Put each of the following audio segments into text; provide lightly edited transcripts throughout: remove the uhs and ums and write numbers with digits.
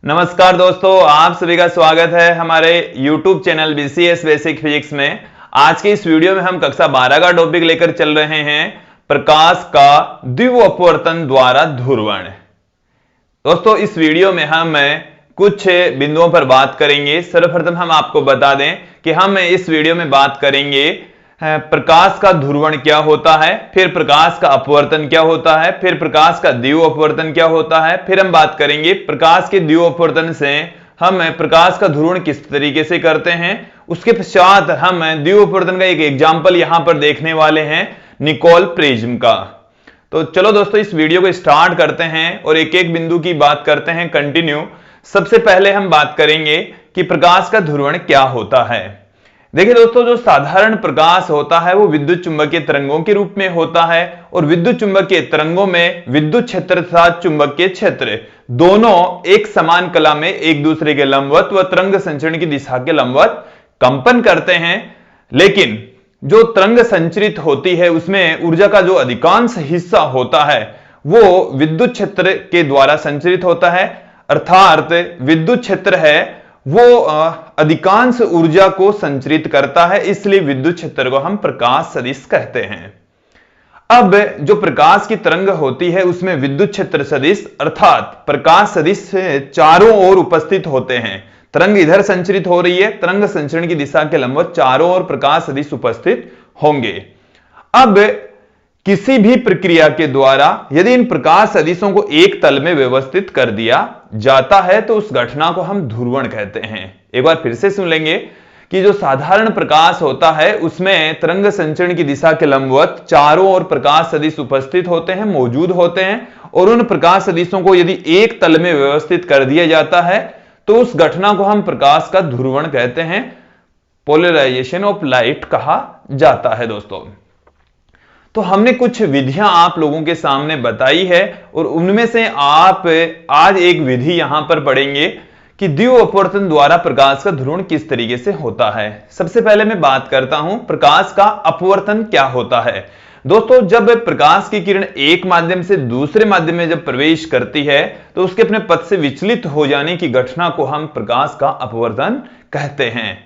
नमस्कार दोस्तों, आप सभी का स्वागत है हमारे YouTube channel BCS basic physics में। आज के इस वीडियो में हम कक्षा 12 का टॉपिक लेकर चल रहे हैं प्रकाश का द्विअपवर्तन द्वारा ध्रुवण। दोस्तों, इस वीडियो में हम कुछ बिंदुओं पर बात करेंगे। सर्वप्रथम हम आपको बता दें कि हम इस वीडियो में बात करेंगे प्रकाश का ध्रुवण क्या होता है, फिर प्रकाश का अपवर्तन क्या होता है, फिर प्रकाश का द्विअपवर्तन क्या होता है, फिर हम बात करेंगे प्रकाश के द्विअपवर्तन से हम प्रकाश का ध्रुवण किस तरीके से करते हैं। उसके पश्चात हम द्विअपवर्तन का एक एग्जाम्पल यहां पर देखने वाले हैं, निकोल प्रिज्म का। तो चलो दोस्तों, इस वीडियो को स्टार्ट करते हैं और एक एक बिंदु की बात करते हैं कंटिन्यू। सबसे पहले हम बात करेंगे कि प्रकाश का ध्रुवण क्या होता है। देखिए दोस्तों, जो साधारण प्रकाश होता है वो विद्युत चुंबकीय तरंगों के रूप में होता है और विद्युत चुंबकीय तरंगों में विद्युत क्षेत्र तथा चुंबकीय क्षेत्र दोनों एक समान कला में एक दूसरे के लंबवत व तरंग संचरण की दिशा के लंबवत कंपन करते हैं। लेकिन जो तरंग संचरित होती है उसमें ऊर्जा का जो अधिकांश हिस्सा होता है वो विद्युत क्षेत्र के द्वारा संचरित होता है, अर्थात विद्युत क्षेत्र है वो अधिकांश ऊर्जा को संचरित करता है, इसलिए विद्युत क्षेत्र को हम प्रकाश सदिश कहते हैं। अब जो प्रकाश की तरंग होती है उसमें विद्युत क्षेत्र सदिश अर्थात प्रकाश सदिश चारों ओर उपस्थित होते हैं। तरंग इधर संचरित हो रही है, तरंग संचरण की दिशा के लंबवत चारों ओर प्रकाश सदिश उपस्थित होंगे। अब किसी भी प्रक्रिया के द्वारा यदि इन प्रकाश सदिशों को एक तल में व्यवस्थित कर दिया जाता है तो उस घटना को हम ध्रुवण कहते हैं। एक बार फिर से सुन लेंगे कि जो साधारण प्रकाश होता है उसमें तरंग संचरण की दिशा के लंबवत चारों ओर प्रकाश सदिश उपस्थित होते हैं, मौजूद होते हैं, और उन प्रकाश सदिशों को यदि एक तल में व्यवस्थित कर दिया जाता है तो उस घटना को हम प्रकाश का ध्रुवण कहते हैं, पोलराइजेशन ऑफ लाइट कहा जाता है। दोस्तों, तो हमने कुछ विधियां आप लोगों के सामने बताई है और उनमें से आप आज एक विधि यहां पर पढ़ेंगे कि द्विअपवर्तन द्वारा प्रकाश का ध्रुवण किस तरीके से होता है। सबसे पहले मैं बात करता हूं प्रकाश का अपवर्तन क्या होता है। दोस्तों, जब प्रकाश की किरण एक माध्यम से दूसरे माध्यम में जब प्रवेश करती है तो उसके अपने पथ से विचलित हो जाने की घटना को हम प्रकाश का अपवर्तन कहते हैं।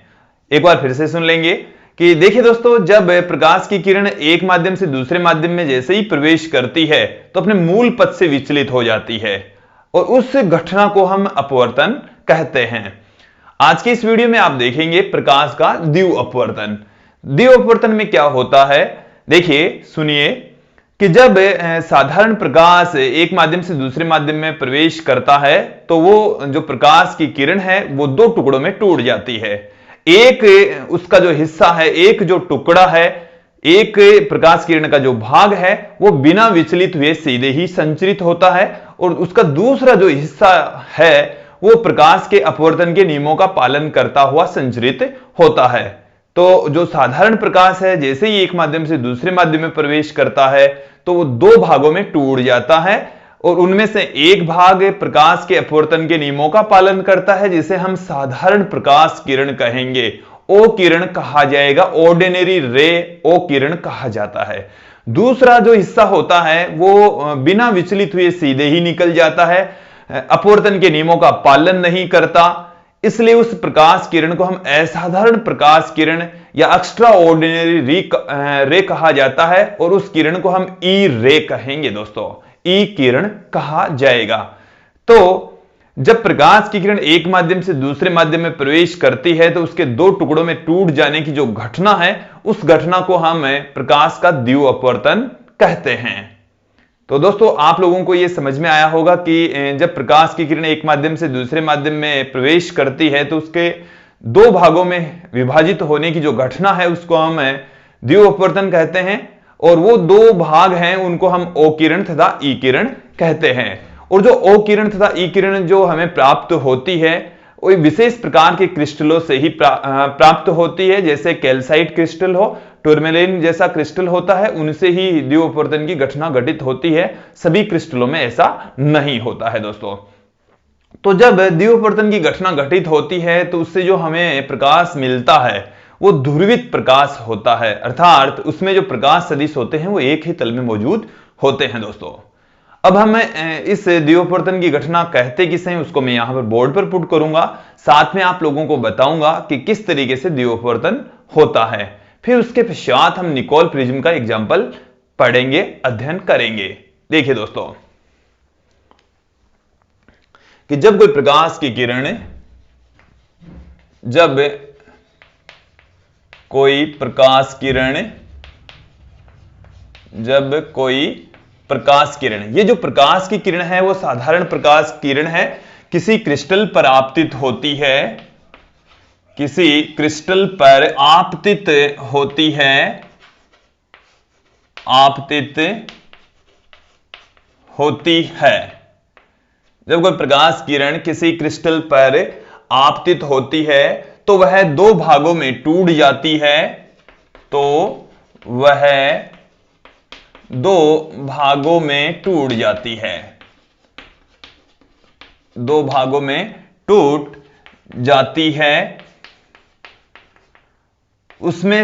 एक बार फिर से सुन लेंगे कि देखिए दोस्तों, जब प्रकाश की किरण एक माध्यम से दूसरे माध्यम में जैसे ही प्रवेश करती है तो अपने मूल पथ से विचलित हो जाती है और उस घटना को हम अपवर्तन कहते हैं। आज के इस वीडियो में आप देखेंगे प्रकाश का द्विअपवर्तन। द्विअपवर्तन में क्या होता है, देखिए सुनिए कि जब साधारण प्रकाश एक माध्यम से दूसरे माध्यम में प्रवेश करता है तो वो जो प्रकाश की किरण है वो दो टुकड़ों में टूट जाती है। एक उसका जो हिस्सा है, एक जो टुकड़ा है, एक प्रकाश किरण का जो भाग है वो बिना विचलित हुए सीधे ही संचरित होता है और उसका दूसरा जो हिस्सा है वो प्रकाश के अपवर्तन के नियमों का पालन करता हुआ संचरित होता है। तो जो साधारण प्रकाश है जैसे ही एक माध्यम से दूसरे माध्यम में प्रवेश करता है तो वो दो भागों में टूट जाता है और उनमें से एक भाग प्रकाश के अपवर्तन के नियमों का पालन करता है जिसे हम साधारण प्रकाश किरण कहेंगे, ओ किरण कहा जाएगा, ऑर्डिनरी रे ओ किरण कहा जाता है। दूसरा जो हिस्सा होता है वो बिना विचलित हुए सीधे ही निकल जाता है, अपवर्तन के नियमों का पालन नहीं करता, इसलिए उस प्रकाश किरण को हम असाधारण प्रकाश किरण या एक्स्ट्रा ऑर्डिनरी रे कहा जाता है और उस किरण को हम ई रे कहेंगे। दोस्तों, ई किरण कहा जाएगा। तो जब प्रकाश की किरण एक माध्यम से दूसरे माध्यम में प्रवेश करती है तो उसके दो टुकड़ों में टूट जाने की जो घटना है उस घटना को हम प्रकाश का द्विअपवर्तन कहते हैं। तो दोस्तों, आप लोगों को यह समझ में आया होगा कि जब प्रकाश की किरण एक माध्यम से दूसरे माध्यम में प्रवेश करती है तो उसके दो भागों में विभाजित होने की जो घटना है उसको हम द्विअपवर्तन कहते हैं और वो दो भाग हैं उनको हम ओ किरण तथा ई किरण कहते हैं। और जो ओ किरण तथा ई किरण जो हमें प्राप्त होती है वो विशेष प्रकार के क्रिस्टलों से ही प्राप्त होती है, जैसे कैल्साइट क्रिस्टल हो, टूरमेलिन जैसा क्रिस्टल होता है, उनसे ही द्विअपवर्तन की घटना घटित होती है। सभी क्रिस्टलों में ऐसा नहीं होता है। दोस्तों, तो जब द्विअपवर्तन की घटना घटित होती है तो उससे जो हमें प्रकाश मिलता है वो ध्रुवित प्रकाश होता है, अर्थात उसमें जो प्रकाश सदिश होते हैं वो एक ही तल में मौजूद होते हैं। दोस्तों, अब हम इस द्विअपवर्तन की घटना कहते किसे हैं उसको मैं यहां पर बोर्ड पर पुट करूंगा, साथ में आप लोगों को बताऊंगा कि किस तरीके से द्विअपवर्तन होता है। फिर उसके पश्चात हम निकोल प्रिज्म का एग्जाम्पल पढ़ेंगे, अध्ययन करेंगे। देखिए दोस्तों कि जब कोई प्रकाश की किरण ये जो प्रकाश की किरण है वो साधारण प्रकाश किरण है, किसी क्रिस्टल पर आपतित होती है, किसी क्रिस्टल पर आपतित होती है। जब कोई प्रकाश किरण किसी क्रिस्टल पर आपतित होती है तो वह दो भागों में टूट जाती है, दो भागों में टूट जाती है। उसमें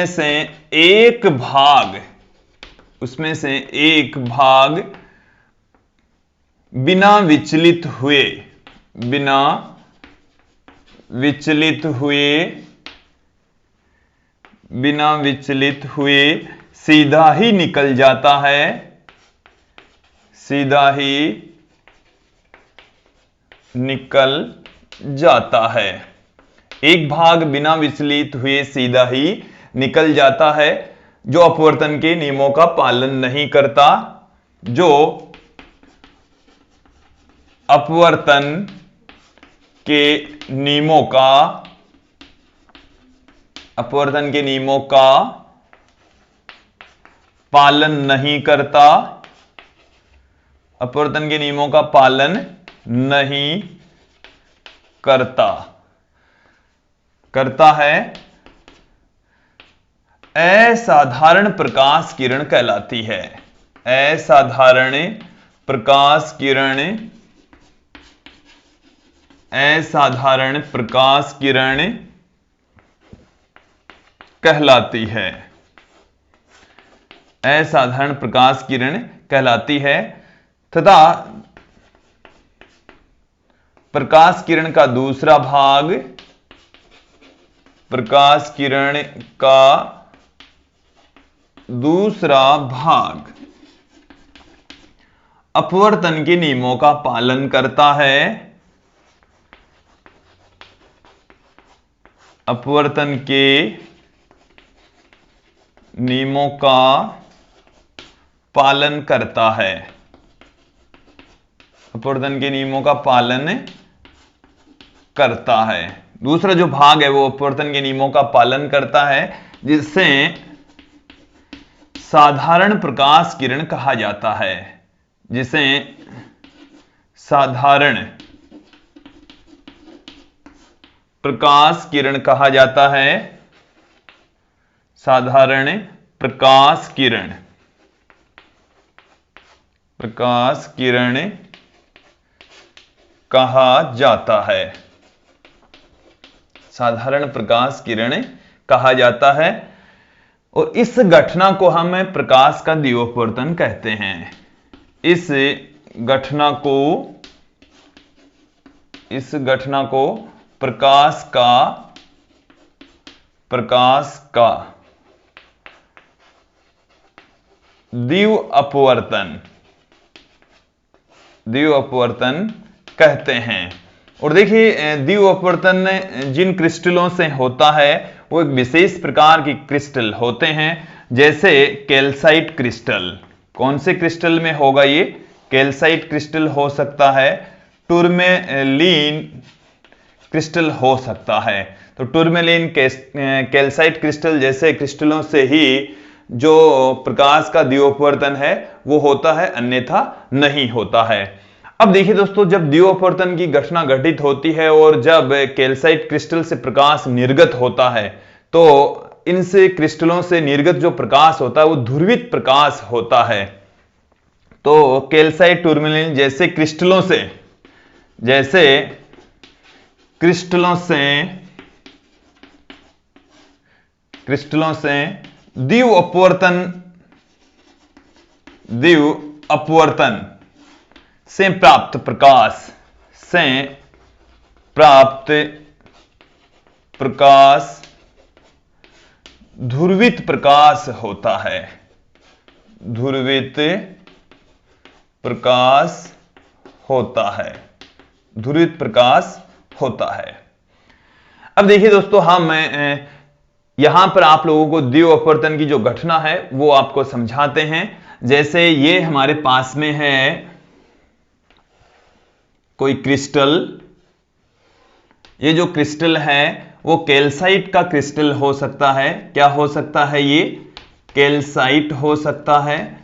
से एक भाग बिना विचलित हुए सीधा ही निकल जाता है। एक भाग बिना विचलित हुए सीधा ही निकल जाता है जो अपवर्तन के नियमों का पालन नहीं करता, जो अपवर्तन के नियमों का पालन नहीं करता, अपवर्तन के नियमों का पालन नहीं करता है, असाधारण प्रकाश किरण कहलाती है। असाधारण प्रकाश किरण कहलाती है। असाधारण प्रकाश किरण कहलाती है तथा प्रकाश किरण का दूसरा भाग अपवर्तन के नियमों का पालन करता है, अपवर्तन के नियमों का पालन करता है, अपवर्तन के नियमों का पालन करता है। दूसरा जो भाग है वो अपवर्तन के नियमों का पालन करता है, जिससे साधारण प्रकाश किरण कहा जाता है, जिसे साधारण प्रकाश किरण कहा जाता है। साधारण प्रकाश किरण कहा जाता है। साधारण प्रकाश किरण कहा जाता है और इस घटना को हम प्रकाश का द्विअपवर्तन कहते हैं। इस घटना को प्रकाश का द्विअपवर्तन कहते हैं। और देखिए द्विअपवर्तन जिन क्रिस्टलों से होता है वो एक विशेष प्रकार की क्रिस्टल होते हैं, जैसे कैल्साइट क्रिस्टल। कौन से क्रिस्टल में होगा ये? कैल्साइट क्रिस्टल हो सकता है, टूरमेलीन क्रिस्टल हो सकता है। तो टूरमेलीन कैल्साइट क्रिस्टल जैसे क्रिस्टलों से ही जो प्रकाश का द्विअपवर्तन है वो होता है, अन्यथा नहीं होता है। अब देखिए दोस्तों, जब द्विअपवर्तन की घटना घटित होती है और जब कैल्साइट क्रिस्टल से प्रकाश निर्गत होता है तो इनसे क्रिस्टलों से निर्गत जो प्रकाश होता है वो ध्रुवित प्रकाश होता है। तो कैल्साइट टूरमेलीन जैसे क्रिस्टलों से द्विअपवर्तन द्विव अपवर्तन से प्राप्त प्रकाश ध्रुवित प्रकाश होता है। ध्रुवित प्रकाश होता है। ध्रुवित प्रकाश होता है। अब देखिए दोस्तों, हम यहां पर आप लोगों को द्विव अपवर्तन की जो घटना है वो आपको समझाते हैं। जैसे ये हमारे पास में है कोई क्रिस्टल। ये जो क्रिस्टल है वो कैल्साइट का क्रिस्टल हो सकता है। क्या हो सकता है? ये कैल्साइट हो सकता है।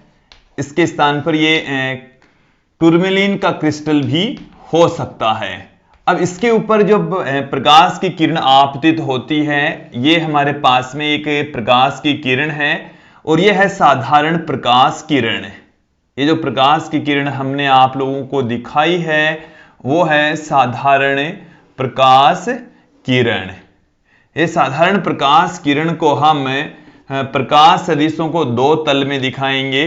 इसके स्थान पर ये टूरमेलिन का क्रिस्टल भी हो सकता है। अब इसके ऊपर जब प्रकाश की किरण आपतित होती है, ये हमारे पास में एक प्रकाश की किरण है और यह है साधारण प्रकाश किरण। ये जो प्रकाश की किरण हमने आप लोगों को दिखाई है वो है साधारण प्रकाश किरण। ये साधारण प्रकाश किरण को हम प्रकाश सदिशों को दो तल में दिखाएंगे।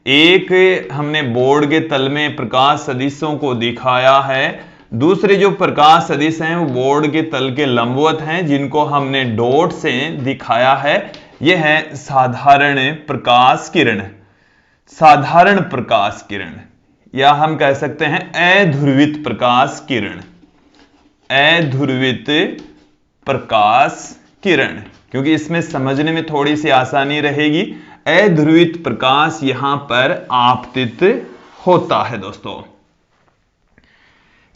एक हमने बोर्ड के तल में प्रकाश सदिशों को दिखाया है, दूसरे जो प्रकाश सदिश हैं वो बोर्ड के तल के लंबवत हैं, जिनको हमने डॉट से दिखाया है। यह है साधारण प्रकाश किरण। साधारण प्रकाश किरण, या हम कह सकते हैं अध्रुवित प्रकाश किरण। अध्रुवित प्रकाश किरण, क्योंकि इसमें समझने में थोड़ी सी आसानी रहेगी। अध्रुवित प्रकाश यहां पर आपतित होता है। दोस्तों,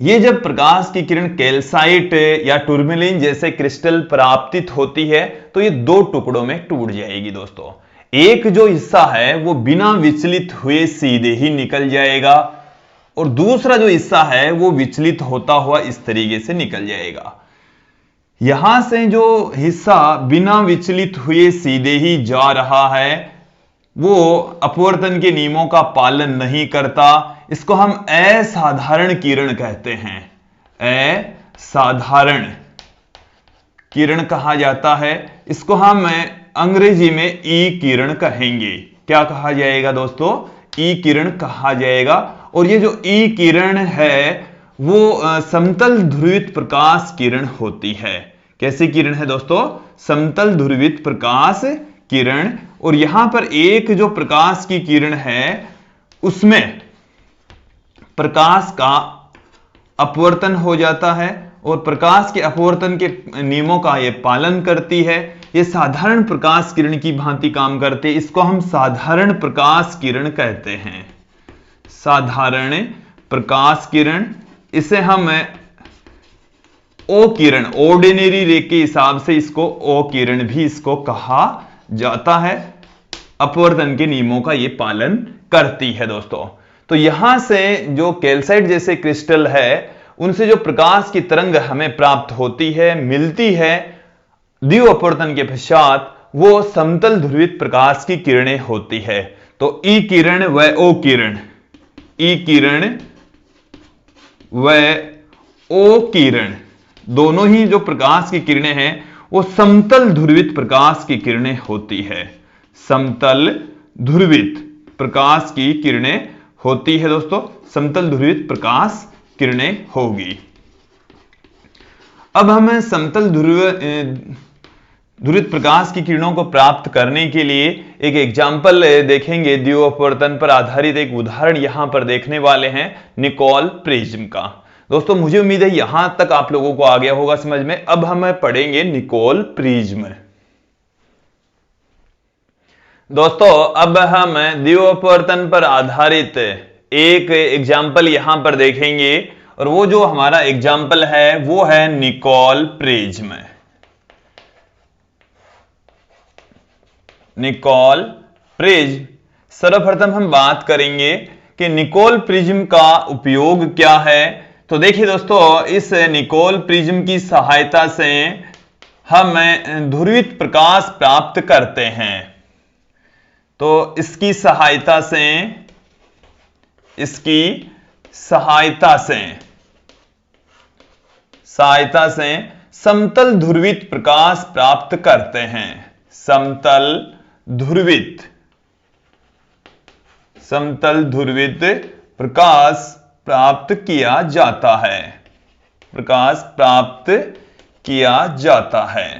ये जब प्रकाश की किरण कैल्साइट या टूरमेलिन जैसे क्रिस्टल पर आपतित होती है तो ये दो टुकड़ों में टूट जाएगी। दोस्तों, एक जो हिस्सा है वो बिना विचलित हुए सीधे ही निकल जाएगा और दूसरा जो हिस्सा है वो विचलित होता हुआ इस तरीके से निकल जाएगा। यहां से जो हिस्सा बिना विचलित हुए सीधे ही जा रहा है वो अपवर्तन के नियमों का पालन नहीं करता। इसको हम असाधारण किरण कहते हैं। असाधारण किरण कहा जाता है। इसको हम अंग्रेजी में ई किरण कहेंगे। क्या कहा जाएगा दोस्तों? ई किरण कहा जाएगा। और ये जो ई किरण है वो समतल ध्रुवित प्रकाश किरण होती है। कैसी किरण है दोस्तों? समतल ध्रुवित प्रकाश किरण। और यहां पर एक जो प्रकाश की किरण है उसमें प्रकाश का अपवर्तन हो जाता है और प्रकाश के अपवर्तन के नियमों का यह पालन करती है। यह साधारण प्रकाश किरण की भांति काम करते हैं। इसको हम साधारण प्रकाश किरण कहते हैं। साधारण प्रकाश किरण, इसे हम ओ किरण, ऑर्डिनरी रे के हिसाब से इसको ओ किरण भी इसको कहा जाता है। अपवर्तन के नियमों का यह पालन करती है। दोस्तों, तो यहां से जो कैल्साइट जैसे क्रिस्टल है उनसे जो प्रकाश की तरंग हमें प्राप्त होती है, मिलती है, द्विव अपवर्तन के पश्चात वो समतल ध्रुवित प्रकाश की किरणें होती है। तो ई किरण व ओ किरण, ई किरण व ओ किरण, दोनों ही जो प्रकाश की किरणें हैं वो समतल ध्रुवित प्रकाश की किरणें होती है। समतल ध्रुवित प्रकाश की किरणें होती है। दोस्तों, समतल ध्रुवित प्रकाश किरणें होगी। अब हम समतल ध्रुवित प्रकाश की किरणों को प्राप्त करने के लिए एक एग्जाम्पल देखेंगे। द्विव अपवर्तन पर आधारित एक उदाहरण यहां पर देखने वाले हैं, निकोल प्रिज्म का। दोस्तों, मुझे उम्मीद है यहां तक आप लोगों को आ गया होगा समझ में। अब हम पढ़ेंगे निकोल प्रिज्म। दोस्तों, अब हम द्विव अपवर्तन पर आधारित एक एग्जाम्पल यहां पर देखेंगे और वो जो हमारा एग्जाम्पल है वो है निकोल प्रिज्म। निकोल प्रिज्म, सर्वप्रथम हम बात करेंगे कि निकोल प्रिज्म का उपयोग क्या है। तो देखिए दोस्तों, इस निकोल प्रिज्म की सहायता से हम ध्रुवित प्रकाश प्राप्त करते हैं। तो इसकी सहायता से समतल ध्रुवित प्रकाश प्राप्त करते हैं। समतल ध्रुवित समतल ध्रुवित प्रकाश प्राप्त किया जाता है, प्रकाश प्राप्त किया जाता है।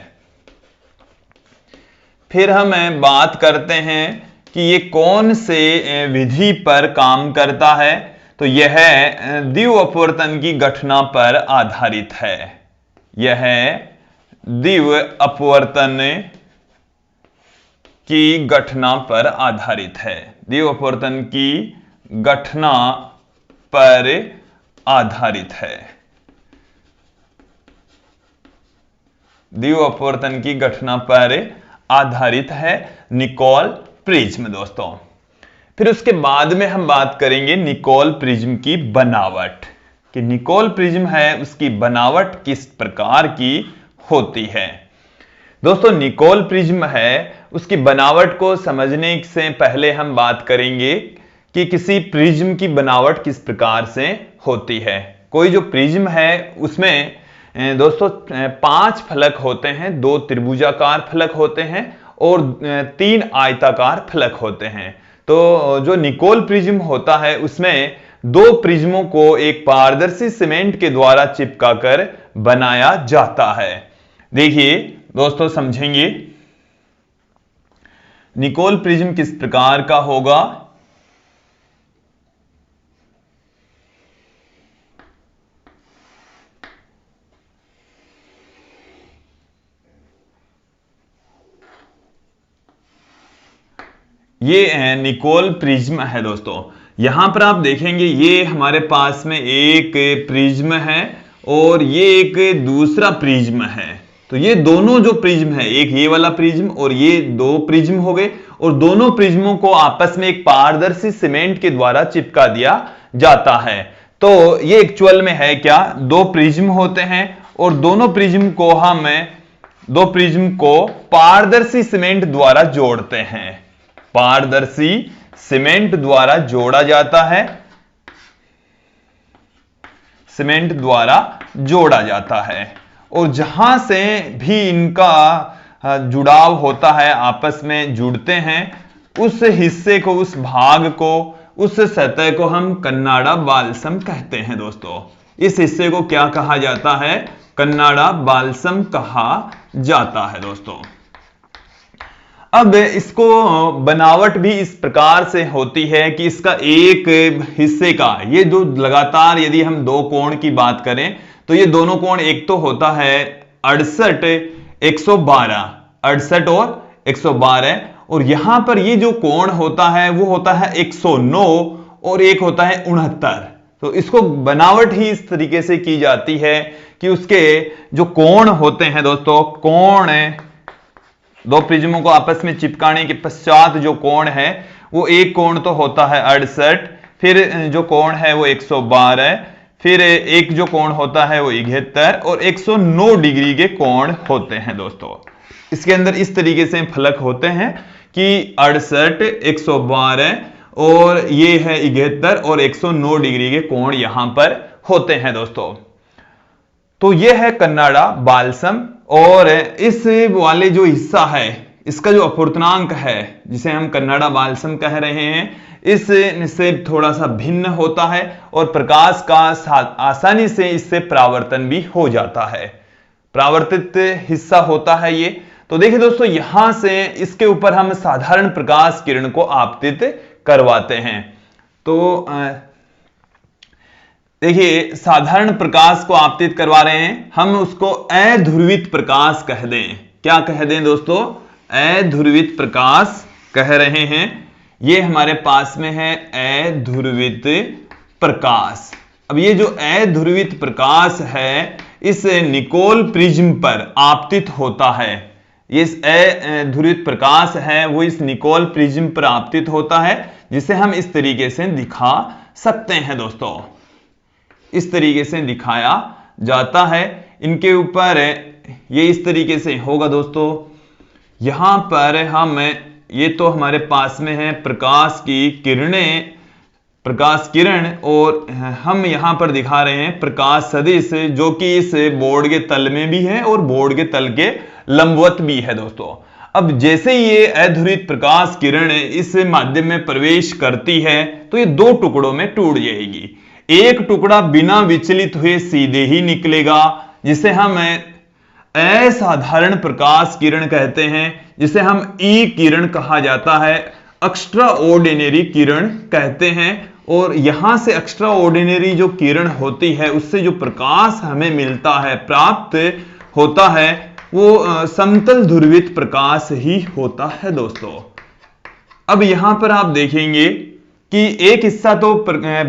फिर हम बात करते हैं कि ये कौन से विधि पर काम करता है, तो यह द्विव अपवर्तन की घटना पर आधारित है। यह द्विव अपवर्तन की घटना पर आधारित है, द्विव अपवर्तन की घटना पर आधारित है, द्विव अपवर्तन की घटना पर आधारित है निकोल प्रिज्म दोस्तों। फिर उसके बाद में हम बात करेंगे निकोल प्रिज्म की बनावट, कि निकोल प्रिज्म है उसकी बनावट किस प्रकार की होती है। दोस्तों निकोल प्रिज्म है उसकी बनावट को समझने से पहले हम बात करेंगे कि किसी प्रिज्म की बनावट किस प्रकार से होती है। कोई जो प्रिज्म है उसमें दोस्तों 5 फलक होते हैं, 2 त्रिभुजाकार फलक होते हैं और 3 आयताकार फलक होते हैं। तो जो निकोल प्रिज्म होता है उसमें 2 प्रिज्मों को एक पारदर्शी सीमेंट के द्वारा चिपकाकर बनाया जाता है। देखिए दोस्तों समझेंगे निकोल प्रिज्म किस प्रकार का होगा। ये निकोल प्रिज्म है दोस्तों। यहां पर आप देखेंगे ये हमारे पास में एक प्रिज्म है और ये एक दूसरा प्रिज्म है। तो ये दोनों जो प्रिज्म है, एक ये वाला प्रिज्म और ये 2 प्रिज्म हो गए, और दोनों प्रिज्मों को आपस में एक पारदर्शी सीमेंट के द्वारा चिपका दिया जाता है। तो ये एक्चुअल में है क्या, 2 प्रिज्म होते हैं और दोनों प्रिज्म को हम 2 प्रिज्म को पारदर्शी सीमेंट द्वारा जोड़ते हैं, पारदर्शी सीमेंट द्वारा जोड़ा जाता है, सीमेंट द्वारा जोड़ा जाता है। और जहां से भी इनका जुड़ाव होता है, आपस में जुड़ते हैं, उस हिस्से को, उस भाग को, उस सतह को हम कन्नाडा बाल्सम कहते हैं दोस्तों। इस हिस्से को क्या कहा जाता है, कन्नाडा बाल्सम कहा जाता है दोस्तों। अब इसको बनावट भी इस प्रकार से होती है कि इसका एक हिस्से का, ये जो लगातार यदि हम 2 कोण की बात करें तो ये दोनों कोण, एक तो होता है 68 112, 68 और 112, और यहां पर ये जो कोण होता है वो होता है 109 और एक होता है 69। तो इसको बनावट ही इस तरीके से की जाती है कि उसके जो कोण होते हैं दोस्तों, कोण 2 प्रिज्मों को आपस में चिपकाने के पश्चात जो कोण है वो एक कोण तो होता है 68, फिर जो कोण है वो 112, फिर एक जो कोण होता है वो 71 और 109 डिग्री के कोण होते हैं दोस्तों। इसके अंदर इस तरीके से फलक होते हैं कि 68, 112 और ये है 71 और 109 डिग्री के कोण यहां पर होते हैं दोस्तों। तो ये है कन्नाडा बाल्सम, और इस वाले जो हिस्सा है इसका जो अपवर्तनांक है जिसे हम कन्नाडा बाल्सम कह रहे हैं, इससे थोड़ा सा भिन्न होता है और प्रकाश का आसानी से इससे परावर्तन भी हो जाता है, परावर्तित हिस्सा होता है ये। तो देखिए दोस्तों यहां से इसके ऊपर हम साधारण प्रकाश किरण को आपतित करवाते हैं। तो देखिए साधारण प्रकाश को आपतित करवा रहे हैं, हम उसको अध्रुवित प्रकाश कह दें। क्या कह दें दोस्तों, अध्रुवित प्रकाश कह रहे हैं। ये हमारे पास में है अध्रुवित प्रकाश। अब ये जो अध्रुवित प्रकाश है इस निकोल प्रिज्म पर आपतित होता है। ये अध्रुवित प्रकाश है वो इस निकोल प्रिज्म पर आपतित होता है, जिसे हम इस तरीके से दिखा सकते हैं दोस्तों। इस तरीके से दिखाया जाता है। इनके ऊपर ये इस तरीके से होगा दोस्तों। यहां पर हम, ये तो हमारे पास में है प्रकाश की किरणें, प्रकाश किरण, और हम यहां पर दिखा रहे हैं प्रकाश सदिश, जो कि इस बोर्ड के तल में भी है और बोर्ड के तल के लंबवत भी है दोस्तों। अब जैसे ये अध्रुवित प्रकाश किरण इस माध्यम में प्रवेश करती है तो ये दो टुकड़ों में टूट जाएगी। एक टुकड़ा बिना विचलित हुए सीधे ही निकलेगा, जिसे हम असाधारण प्रकाश किरण कहते हैं, जिसे हम ई किरण कहा जाता है, एक्स्ट्रा ऑर्डिनरी किरण कहते हैं। और यहां से एक्स्ट्रा ऑर्डिनरी जो किरण होती है उससे जो प्रकाश हमें मिलता है, प्राप्त होता है, वो समतल ध्रुवित प्रकाश ही होता है दोस्तों। अब यहां पर आप देखेंगे कि एक हिस्सा तो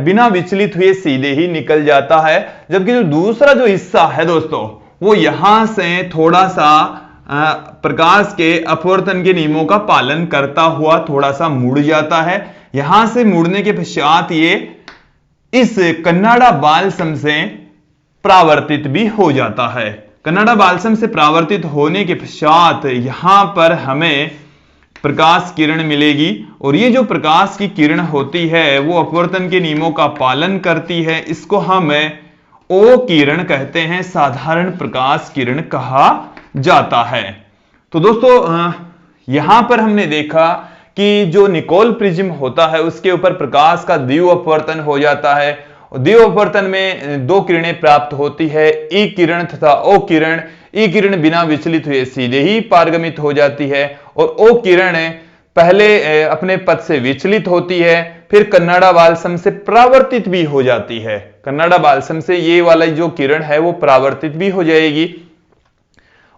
बिना विचलित हुए सीधे ही निकल जाता है, जबकि जो दूसरा जो हिस्सा है दोस्तों वो यहां से थोड़ा सा प्रकाश के अपवर्तन के नियमों का पालन करता हुआ थोड़ा सा मुड़ जाता है। यहां से मुड़ने के पश्चात ये इस कन्नाडा बालसम से परावर्तित भी हो जाता है। कन्नाडा बालसम से परावर्तित होने के पश्चात यहां पर हमें प्रकाश किरण मिलेगी, और ये जो प्रकाश की किरण होती है वो अपवर्तन के नियमों का पालन करती है। इसको हम ओ किरण कहते हैं, साधारण प्रकाश किरण कहा जाता है। तो दोस्तों यहां पर हमने देखा कि जो निकोल प्रिज्म होता है उसके ऊपर प्रकाश का द्विव अपवर्तन हो जाता है। द्विव अपवर्तन में दो किरणें प्राप्त होती है, ई किरण तथा ओ किरण। ई किरण बिना विचलित हुए सीधे ही पारगमित हो जाती है, और ओ किरण पहले अपने पथ से विचलित होती है, फिर कन्नाडा बालसम से परावर्तित भी हो जाती है। कन्नाडा बालसम से ये वाला जो किरण है वो परावर्तित भी हो जाएगी,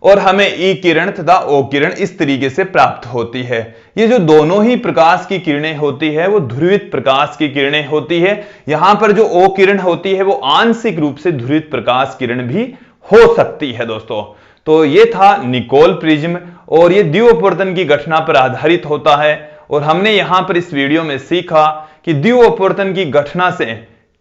और हमें ई किरण तथा ओ किरण इस तरीके से प्राप्त होती है। ये जो दोनों ही प्रकाश की किरणें होती है वो ध्रुवित प्रकाश की किरणें होती है। यहां पर जो ओ किरण होती है वो आंशिक रूप से ध्रुवित प्रकाश किरण भी हो सकती है दोस्तों। तो ये था निकोल प्रिज्म, और ये द्विव अपवर्तन की घटना पर आधारित होता है। और हमने यहां पर इस वीडियो में सीखा कि द्विव अपवर्तन की घटना से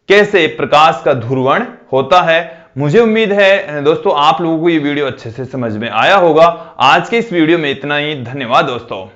कैसे प्रकाश का ध्रुवण होता है। मुझे उम्मीद है दोस्तों आप लोगों को ये वीडियो अच्छे से समझ में आया होगा। आज के इस वीडियो में इतना ही। धन्यवाद दोस्तों।